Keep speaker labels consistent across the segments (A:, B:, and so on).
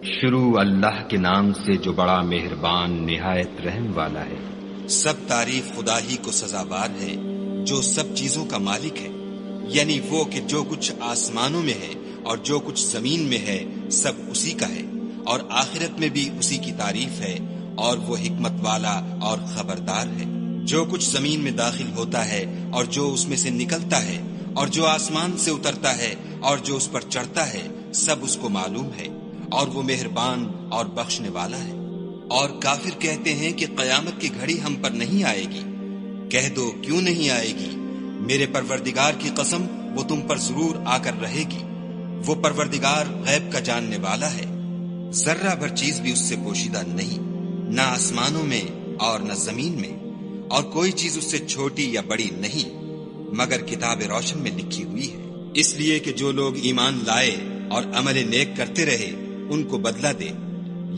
A: شروع اللہ کے نام سے جو بڑا مہربان نہایت رحم والا ہے۔
B: سب تعریف خدا ہی کو سزاوار ہے جو سب چیزوں کا مالک ہے، یعنی وہ کہ جو کچھ آسمانوں میں ہے اور جو کچھ زمین میں ہے سب اسی کا ہے، اور آخرت میں بھی اسی کی تعریف ہے، اور وہ حکمت والا اور خبردار ہے۔ جو کچھ زمین میں داخل ہوتا ہے اور جو اس میں سے نکلتا ہے اور جو آسمان سے اترتا ہے اور جو اس پر چڑھتا ہے سب اس کو معلوم ہے، اور وہ مہربان اور بخشنے والا ہے۔ اور کافر کہتے ہیں کہ قیامت کی گھڑی ہم پر نہیں آئے گی۔ کہہ دو کیوں نہیں آئے گی؟ میرے پروردگار کی قسم وہ تم پر ضرور آ کر رہے گی۔ وہ پروردگار غیب کا جاننے والا ہے، ذرہ بھر چیز بھی اس سے پوشیدہ نہیں، نہ آسمانوں میں اور نہ زمین میں، اور کوئی چیز اس سے چھوٹی یا بڑی نہیں مگر کتاب روشن میں لکھی ہوئی ہے۔ اس لیے کہ جو لوگ ایمان لائے اور عمل نیک کرتے رہے ان کو بدلہ دے،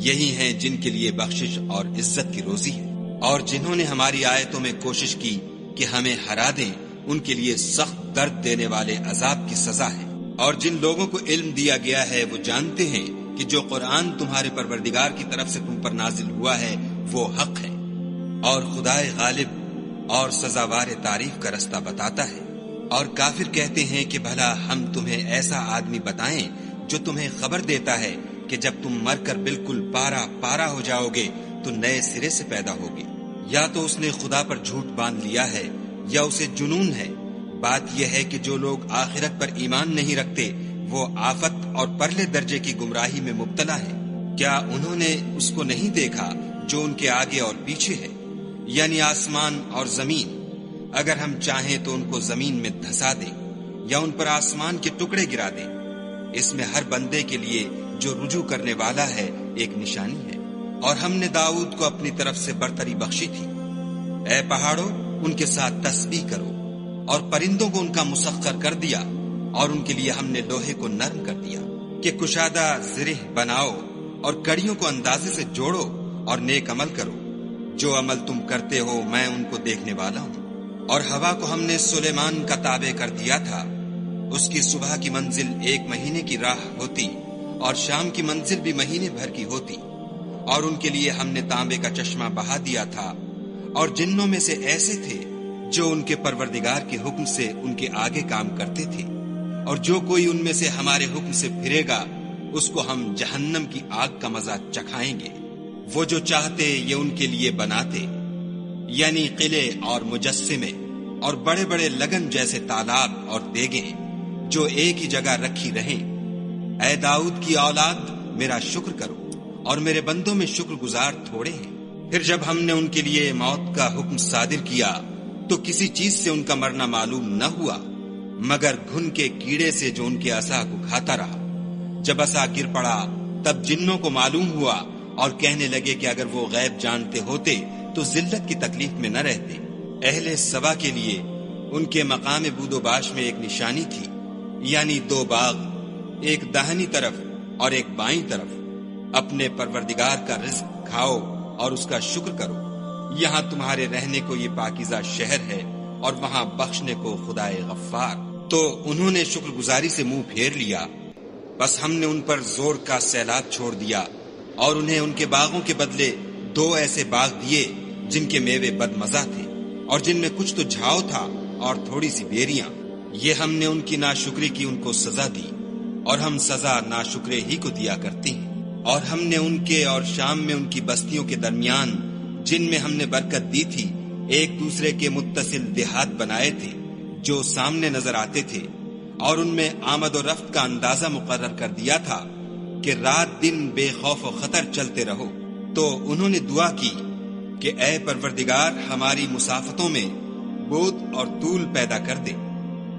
B: یہی ہیں جن کے لیے بخشش اور عزت کی روزی ہے۔ اور جنہوں نے ہماری آیتوں میں کوشش کی کہ ہمیں ہرا دیں ان کے لیے سخت درد دینے والے عذاب کی سزا ہے۔ اور جن لوگوں کو علم دیا گیا ہے وہ جانتے ہیں کہ جو قرآن تمہارے پروردگار کی طرف سے تم پر نازل ہوا ہے وہ حق ہے، اور خدائے غالب اور سزاوار تعریف کا رستہ بتاتا ہے۔ اور کافر کہتے ہیں کہ بھلا ہم تمہیں ایسا آدمی بتائیں جو تمہیں خبر دیتا ہے کہ جب تم مر کر بالکل پارا ہو جاؤ گے تو نئے سرے سے پیدا ہوگے۔ یا تو اس نے خدا پر جھوٹ باندھ لیا ہے یا اسے جنون ہے۔ بات یہ ہے کہ جو لوگ آخرت پر ایمان نہیں رکھتے وہ آفت اور پرلے درجے کی گمراہی میں مبتلا ہیں۔ کیا انہوں نے اس کو نہیں دیکھا جو ان کے آگے اور پیچھے ہے، یعنی آسمان اور زمین؟ اگر ہم چاہیں تو ان کو زمین میں دھسا دیں یا ان پر آسمان کے ٹکڑے گرا دیں۔ اس میں ہر بندے کے لیے جو رجوع کرنے والا ہے ایک نشانی ہے۔ اور ہم نے داؤد کو اپنی طرف سے برتری بخشی تھی۔ اے پہاڑوں ان کے ساتھ تسبیح کرو، اور پرندوں کو ان کا مسخر کر دیا، اور ان کے لیے ہم نے لوہے کو نرم کر دیا کہ کشادہ زرہ بناؤ، اور کڑیوں کو اندازے سے جوڑو اور نیک عمل کرو۔ جو عمل تم کرتے ہو میں ان کو دیکھنے والا ہوں۔ اور ہوا کو ہم نے سلیمان کا تابع کر دیا تھا، اس کی صبح کی منزل 1 مہینے کی راہ ہوتی اور شام کی منزل بھی مہینے بھر کی ہوتی۔ اور ان کے لیے ہم نے تانبے کا چشمہ بہا دیا تھا، اور جنوں میں سے ایسے تھے جو ان کے پروردگار کے حکم سے ان کے آگے کام کرتے تھے، اور جو کوئی ان میں سے ہمارے حکم سے پھرے گا اس کو ہم جہنم کی آگ کا مزہ چکھائیں گے۔ وہ جو چاہتے یہ ان کے لیے بناتے، یعنی قلعے اور مجسمے اور بڑے بڑے لگن جیسے تالاب اور دیگیں جو ایک ہی جگہ رکھی رہیں۔ اے داؤد کی اولاد میرا شکر کرو، اور میرے بندوں میں شکر گزار تھوڑے ہیں۔ پھر جب ہم نے ان کے لیے موت کا حکم صادر کیا تو کسی چیز سے ان کا مرنا معلوم نہ ہوا مگر گھن کے کیڑے سے جو ان کے عصا کو کھاتا رہا۔ جب عصا گر پڑا تب جنوں کو معلوم ہوا اور کہنے لگے کہ اگر وہ غیب جانتے ہوتے تو ذلت کی تکلیف میں نہ رہتے۔ اہل سبا کے لیے ان کے مقام بود و باش میں ایک نشانی تھی، یعنی 2 باغ، ایک داہنی طرف اور ایک بائیں طرف۔ اپنے پروردگار کا رزق کھاؤ اور اس کا شکر کرو۔ یہاں تمہارے رہنے کو یہ پاکیزہ شہر ہے، اور وہاں بخشنے کو خدائے غفار۔ تو انہوں نے شکر گزاری سے منہ پھیر لیا، بس ہم نے ان پر زور کا سیلاب چھوڑ دیا، اور انہیں ان کے باغوں کے بدلے 2 ایسے باغ دیے جن کے میوے بد مزہ تھے، اور جن میں کچھ تو جھاؤ تھا اور تھوڑی سی بیریاں۔ یہ ہم نے ان کی ناشکری کی ان کو سزا دی، اور ہم سزا ناشکرے ہی کو دیا کرتے ہیں۔ اور ہم نے ان کے اور شام میں ان کی بستیوں کے درمیان جن میں ہم نے برکت دی تھی ایک دوسرے کے متصل دیہات بنائے تھے جو سامنے نظر آتے تھے، اور ان میں آمد و رفت کا اندازہ مقرر کر دیا تھا کہ رات دن بے خوف و خطر چلتے رہو۔ تو انہوں نے دعا کی کہ اے پروردگار ہماری مسافتوں میں بود اور طول پیدا کر دے،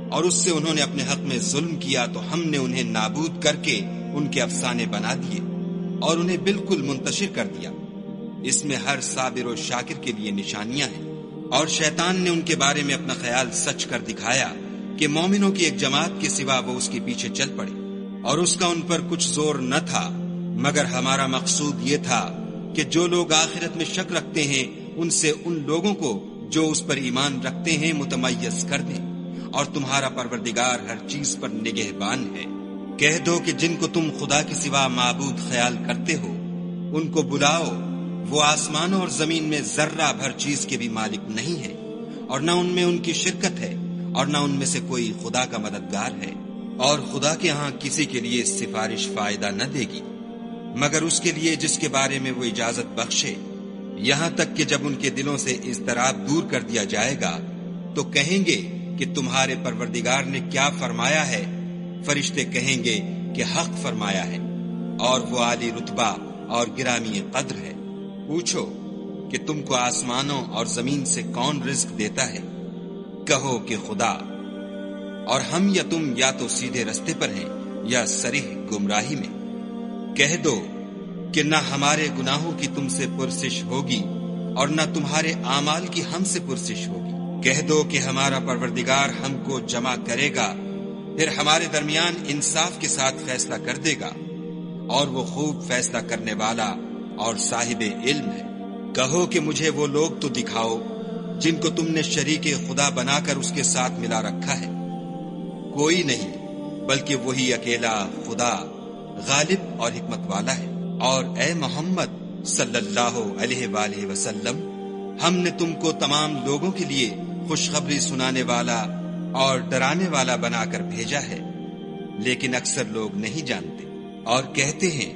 B: اور اس سے انہوں نے اپنے حق میں ظلم کیا تو ہم نے انہیں نابود کر کے ان کے افسانے بنا دیے اور انہیں بالکل منتشر کر دیا۔ اس میں ہر صابر و شاکر کے لیے نشانیاں ہیں۔ اور شیطان نے ان کے بارے میں اپنا خیال سچ کر دکھایا کہ مومنوں کی ایک جماعت کے سوا وہ اس کے پیچھے چل پڑے، اور اس کا ان پر کچھ زور نہ تھا مگر ہمارا مقصود یہ تھا کہ جو لوگ آخرت میں شک رکھتے ہیں ان سے ان لوگوں کو جو اس پر ایمان رکھتے ہیں متمیز کر دیں، اور تمہارا پروردگار ہر چیز پر نگہبان ہے۔ کہہ دو کہ جن کو تم خدا کے سوا معبود خیال کرتے ہو ان کو بلاؤ، وہ آسمانوں اور زمین میں ذرہ بھر چیز کے بھی مالک نہیں ہے، اور نہ ان میں ان کی شرکت ہے، اور نہ ان میں سے کوئی خدا کا مددگار ہے، اور خدا کے ہاں کسی کے لیے سفارش فائدہ نہ دے گی مگر اس کے لیے جس کے بارے میں وہ اجازت بخشے، یہاں تک کہ جب ان کے دلوں سے اضطراب دور کر دیا جائے گا تو کہیں گے کہ تمہارے پروردگار نے کیا فرمایا ہے؟ فرشتے کہیں گے کہ حق فرمایا ہے، اور وہ عالی رتبہ اور گرامی قدر ہے۔ پوچھو کہ تم کو آسمانوں اور زمین سے کون رزق دیتا ہے؟ کہو کہ خدا، اور ہم یا تم یا تو سیدھے رستے پر ہیں یا صریح گمراہی میں۔ کہہ دو کہ نہ ہمارے گناہوں کی تم سے پرسش ہوگی اور نہ تمہارے اعمال کی ہم سے پرسش ہوگی۔ کہہ دو کہ ہمارا پروردگار ہم کو جمع کرے گا، پھر ہمارے درمیان انصاف کے ساتھ فیصلہ کر دے گا، اور وہ خوب فیصلہ کرنے والا اور صاحب علم ہے۔ کہو کہ مجھے وہ لوگ تو دکھاؤ جن کو تم نے شریک خدا بنا کر اس کے ساتھ ملا رکھا ہے۔ کوئی نہیں بلکہ وہی اکیلا خدا غالب اور حکمت والا ہے۔ اور اے محمد صلی اللہ علیہ وآلہ وسلم، ہم نے تم کو تمام لوگوں کے لیے خوشخبری سنانے والا اور ڈرانے والا بنا کر بھیجا ہے، لیکن اکثر لوگ نہیں جانتے۔ اور کہتے ہیں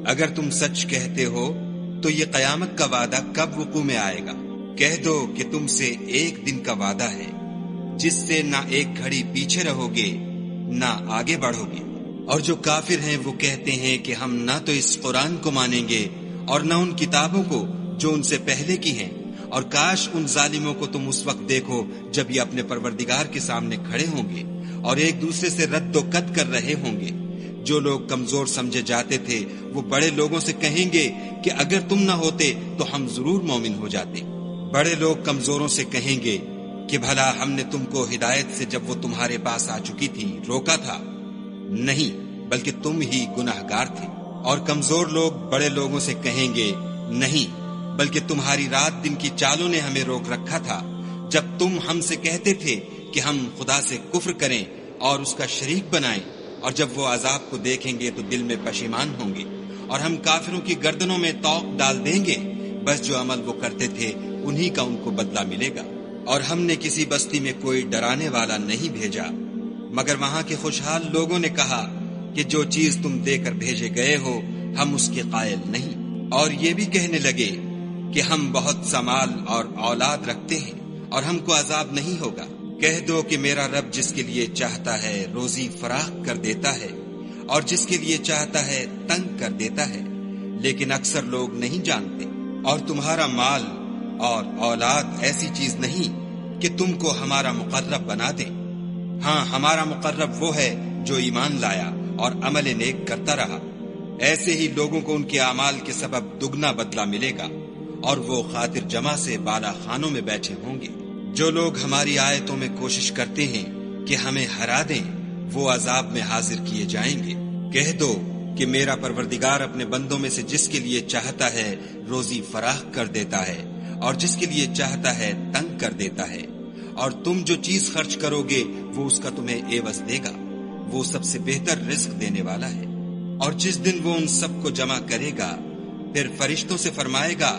B: اگر تم سچ کہتے ہو تو یہ قیامت کا وعدہ کب وقوع میں آئے گا؟ کہہ دو کہ تم سے ایک دن کا وعدہ ہے جس سے نہ ایک گھڑی پیچھے رہو گے نہ آگے بڑھو گے۔ اور جو کافر ہیں وہ کہتے ہیں کہ ہم نہ تو اس قرآن کو مانیں گے اور نہ ان کتابوں کو جو ان سے پہلے کی ہیں، اور کاش ان ظالموں کو تم اس وقت دیکھو جب یہ اپنے پروردگار کے سامنے کھڑے ہوں گے اور ایک دوسرے سے رد و قط کر رہے ہوں گے۔ جو لوگ کمزور سمجھے جاتے تھے وہ بڑے لوگوں سے کہیں گے کہ اگر تم نہ ہوتے تو ہم ضرور مومن ہو جاتے۔ بڑے لوگ کمزوروں سے کہیں گے کہ بھلا ہم نے تم کو ہدایت سے جب وہ تمہارے پاس آ چکی تھی روکا تھا؟ نہیں، بلکہ تم ہی گناہگار تھے۔ اور کمزور لوگ بڑے لوگوں سے کہیں گے نہیں، بلکہ تمہاری رات دن کی چالوں نے ہمیں روک رکھا تھا جب تم ہم سے کہتے تھے کہ ہم خدا سے کفر کریں اور اس کا شریک بنائیں، اور جب وہ عذاب کو دیکھیں گے تو دل میں پشیمان ہوں گے، اور ہم کافروں کی گردنوں میں طوق ڈال دیں گے، بس جو عمل وہ کرتے تھے انہی کا ان کو بدلہ ملے گا۔ اور ہم نے کسی بستی میں کوئی ڈرانے والا نہیں بھیجا مگر وہاں کے خوشحال لوگوں نے کہا کہ جو چیز تم دے کر بھیجے گئے ہو ہم اس کے قائل نہیں، اور یہ بھی کہنے لگے کہ ہم بہت سا مال اور اولاد رکھتے ہیں اور ہم کو عذاب نہیں ہوگا۔ کہہ دو کہ میرا رب جس کے لیے چاہتا ہے روزی فراخ کر دیتا ہے اور جس کے لیے چاہتا ہے تنگ کر دیتا ہے، لیکن اکثر لوگ نہیں جانتے۔ اور تمہارا مال اور اولاد ایسی چیز نہیں کہ تم کو ہمارا مقرب بنا دے۔ ہاں، ہمارا مقرب وہ ہے جو ایمان لایا اور عمل نیک کرتا رہا۔ ایسے ہی لوگوں کو ان کے اعمال کے سبب دگنا بدلہ ملے گا، اور وہ خاطر جمع سے بالا خانوں میں بیٹھے ہوں گے۔ جو لوگ ہماری آیتوں میں کوشش کرتے ہیں کہ ہمیں ہرا دیں وہ عذاب میں حاضر کیے جائیں گے۔ کہہ دو کہ میرا پروردگار اپنے بندوں میں سے جس کے لیے چاہتا ہے روزی فراخ کر دیتا ہے اور جس کے لیے چاہتا ہے تنگ کر دیتا ہے، اور تم جو چیز خرچ کرو گے وہ اس کا تمہیں عوض دے گا، وہ سب سے بہتر رزق دینے والا ہے۔ اور جس دن وہ ان سب کو جمع کرے گا پھر فرشتوں سے فرمائے گا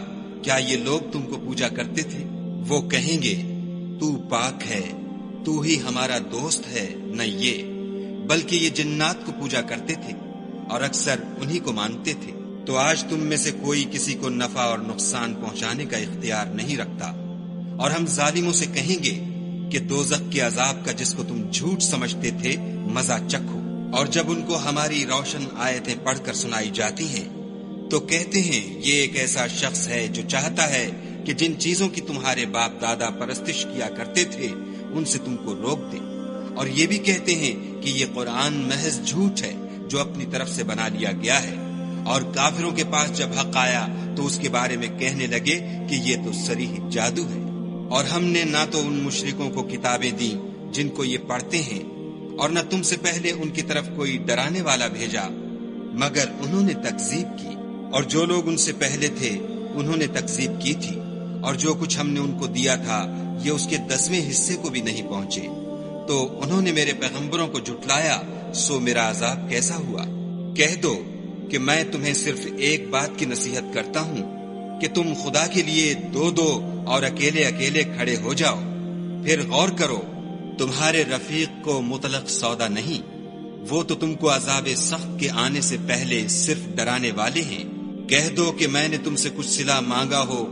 B: کیا یہ لوگ تم کو پوجا کرتے تھے؟ وہ کہیں گے تو پاک ہے، تو ہی ہمارا دوست ہے، نہ یہ بلکہ یہ جنات کو پوجا کرتے تھے اور اکثر انہی کو مانتے تھے۔ تو آج تم میں سے کوئی کسی کو نفع اور نقصان پہنچانے کا اختیار نہیں رکھتا، اور ہم ظالموں سے کہیں گے کہ دوزخ کے عذاب کا جس کو تم جھوٹ سمجھتے تھے مزہ چکھو۔ اور جب ان کو ہماری روشن آیتیں پڑھ کر سنائی جاتی ہیں تو کہتے ہیں یہ ایک ایسا شخص ہے جو چاہتا ہے کہ جن چیزوں کی تمہارے باپ دادا پرستش کیا کرتے تھے ان سے تم کو روک دے۔ اور یہ بھی کہتے ہیں کہ یہ قرآن محض جھوٹ ہے جو اپنی طرف سے بنا لیا گیا ہے۔ اور کافروں کے پاس جب حق آیا تو اس کے بارے میں کہنے لگے کہ یہ تو صریح جادو ہے۔ اور ہم نے نہ تو ان مشرکوں کو کتابیں دیں جن کو یہ پڑھتے ہیں، اور نہ تم سے پہلے ان کی طرف کوئی ڈرانے والا بھیجا مگر انہوں نے تکذیب کی، اور جو لوگ ان سے پہلے تھے انہوں نے تکذیب کی تھی، اور جو کچھ ہم نے ان کو دیا تھا یہ اس کے 10ویں حصے کو بھی نہیں پہنچے۔ تو انہوں نے میرے پیغمبروں کو جھٹلایا سو میرا عذاب کیسا ہوا۔ کہہ دو کہ میں تمہیں صرف ایک بات کی نصیحت کرتا ہوں کہ تم خدا کے لیے دو دو اور اکیلے اکیلے کھڑے ہو جاؤ، پھر غور کرو، تمہارے رفیق کو مطلق سودا نہیں، وہ تو تم کو عذاب سخت کے آنے سے پہلے صرف ڈرانے والے ہیں۔ کہہ دو کہ میں نے تم سے کچھ صلہ مانگا ہو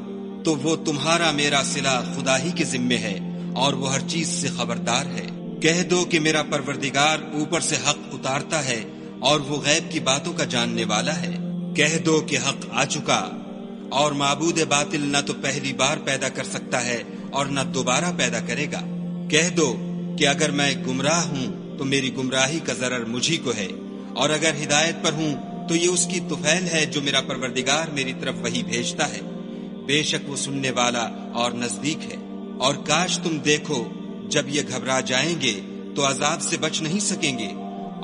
B: تو وہ تمہارا میرا صلہ خدا ہی کے ذمے ہے، اور وہ ہر چیز سے خبردار ہے۔ کہہ دو کہ میرا پروردگار اوپر سے حق اتارتا ہے اور وہ غیب کی باتوں کا جاننے والا ہے۔ کہہ دو کہ حق آ چکا اور معبود باطل نہ تو پہلی بار پیدا کر سکتا ہے اور نہ دوبارہ پیدا کرے گا۔ کہہ دو کہ اگر میں گمراہ ہوں تو میری گمراہی کا ضرر مجھی کو ہے، اور اگر ہدایت پر ہوں تو یہ اس کی طفیل ہے جو میرا پروردگار میری طرف وہی بھیجتا ہے۔ بے شک وہ سننے والا اور نزدیک ہے۔ اور کاش تم دیکھو جب یہ گھبرا جائیں گے تو عذاب سے بچ نہیں سکیں گے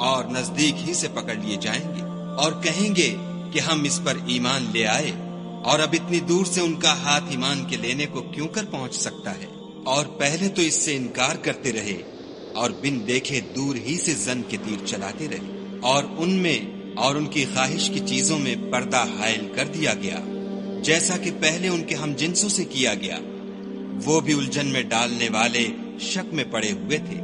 B: اور نزدیک ہی سے پکڑ لیے جائیں گے، اور کہیں گے کہ ہم اس پر ایمان لے آئے، اور اب اتنی دور سے ان کا ہاتھ ایمان کے لینے کو کیوں کر پہنچ سکتا ہے؟ اور پہلے تو اس سے انکار کرتے رہے اور بن دیکھے دور ہی سے زن کے تیر چلاتے رہے، اور ان میں اور ان کی خواہش کی چیزوں میں پردہ حائل کر دیا گیا، جیسا کہ پہلے ان کے ہم جنسوں سے کیا گیا۔ وہ بھی الجھن میں ڈالنے والے شک میں پڑے ہوئے تھے۔